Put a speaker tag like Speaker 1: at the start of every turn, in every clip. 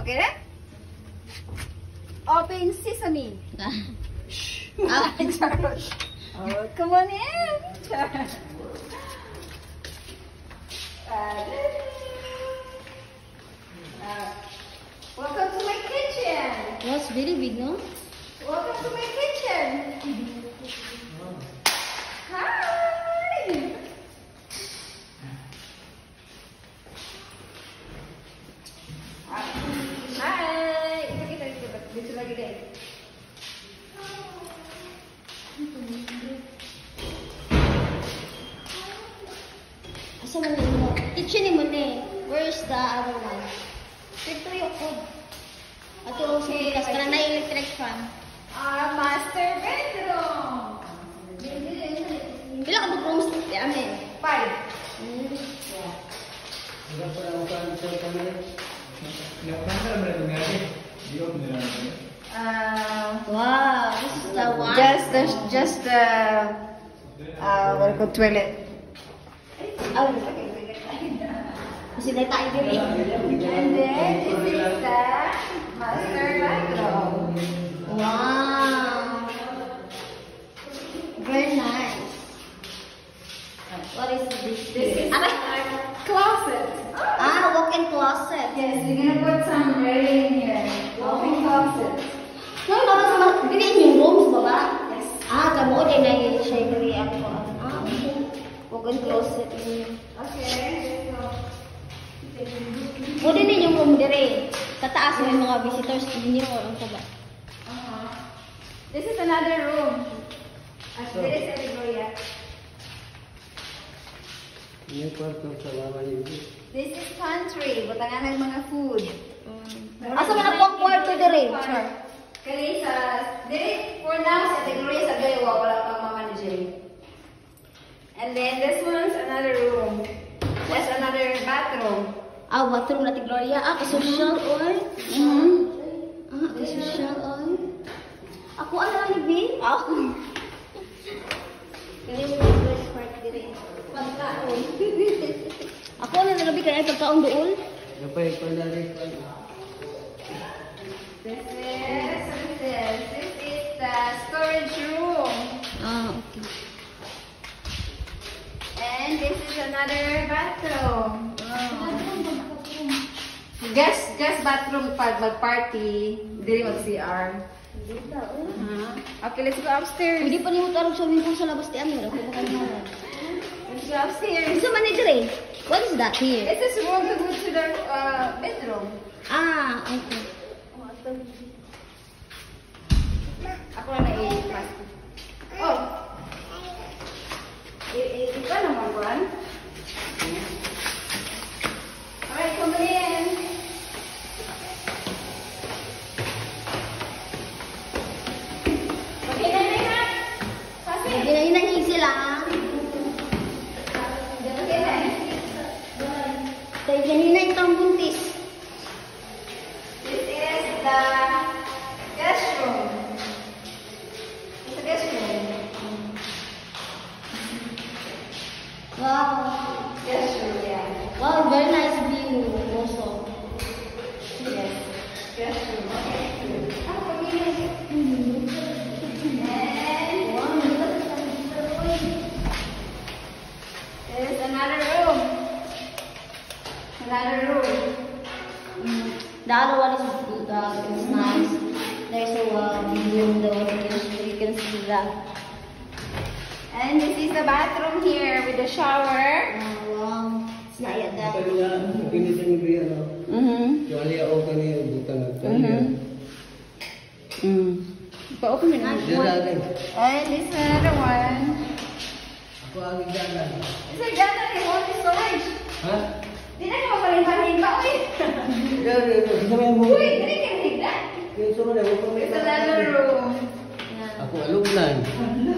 Speaker 1: Okay then? Open sesame. Oh, come on in. Welcome to my kitchen.
Speaker 2: Was very big, no?
Speaker 1: Welcome to my kitchen. Hi. Hai. Kita. Dito lagi deh.
Speaker 2: Asa man yung kitchen ni mo ne? Where's the other one? Dito yung food. Ato sa pikas kana na electric fan.
Speaker 1: Master bedroom.
Speaker 2: Pila ka rooms di amin?
Speaker 1: 5.
Speaker 2: Wow, this is the one.
Speaker 1: Just the what do you call toilet.
Speaker 2: Oh, kasi na tayo dito.
Speaker 1: And then this is the master bedroom.
Speaker 2: Wow. Very nice. What is this?
Speaker 1: This is
Speaker 2: Apa?
Speaker 1: closet.
Speaker 2: Walk-in closet.
Speaker 1: Yes, we're gonna put some ready in here. Walk-in closet.
Speaker 2: No, sama dili yung rooms ba ba?
Speaker 1: Yes.
Speaker 2: Kamo din na yung siya diri ako. Okay. Walk-in closet niyo.
Speaker 1: Okay, let's go.
Speaker 2: Mo din yung room diri. Tataas yung mga visitors niyo or ano ba?
Speaker 1: This is another room. There is a Victoria. This is pantry. Butangan ng mga food.
Speaker 2: Asa man ang kwarto diri? Sure.
Speaker 1: Kali sa diri for now sa Victoria sa dalawa wala pang ma-manage. And then this one's another room. That's another bathroom.
Speaker 2: Bathroom na ti Gloria. Social oil. Social oil. Ako ano lang ni Bin? Ako. Kaya mo yung first part diri. Pagkaon. Ako na nalabi kaya pagkaon doon.
Speaker 1: This is the storage room.
Speaker 2: Okay.
Speaker 1: And this is another bathroom. Guest bathroom pag mag-party. Dili mag-CR. Okay, let's go upstairs.
Speaker 2: Hindi pa niyo tarong swimming pool sa labas ti amin. Ako ba kayo?
Speaker 1: Let's go upstairs.
Speaker 2: So many diri. What is that here?
Speaker 1: This is room to go to the bedroom.
Speaker 2: Okay.
Speaker 1: Ako na i-pass. Oh! Ikaw naman, Juan. Alright, come on in. Okay, na. Pass in.
Speaker 2: Hinahinay sila.
Speaker 1: Okay, na.
Speaker 2: Kaya kanina itong buntis.
Speaker 1: This is the guest room. It's a guest room.
Speaker 2: Wow.
Speaker 1: Guest room, yeah.
Speaker 2: Wow, very nice view also.
Speaker 1: Yes. Guest room. Okay. There's another room. Another room.
Speaker 2: The other one is nice. There's a window you can see that.
Speaker 1: And this is the bathroom here with the shower.
Speaker 2: Wow. It's not yet that.
Speaker 1: Pa-open mo na. And this is another one. This is gana ni only storage. Di na ka mapalimbahin ba? Uy, dali ka higda. It's another room.
Speaker 3: Aku alumnan,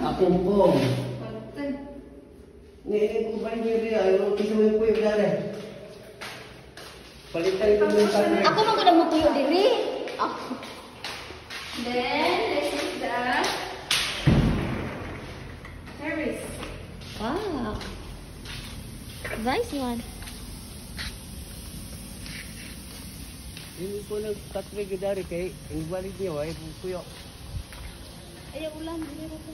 Speaker 3: aku empong. Ni ko ba ni dia, ayo kita mo kuy bidare. Palitan itu bentar.
Speaker 2: Ako man kada magpuyo diri.
Speaker 1: Then this is the terrace.
Speaker 2: Wow. Nice one.
Speaker 3: Hindi po nagtatwig dari kay ang balik niya ay kuya.
Speaker 2: Ayaw ulan, dili ra ko.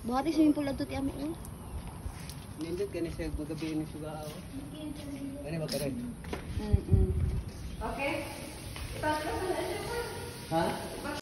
Speaker 2: Buhati swimming pool adto ti ami.
Speaker 3: Nindot ka ni sa magabi ni suga. Ano ba karon?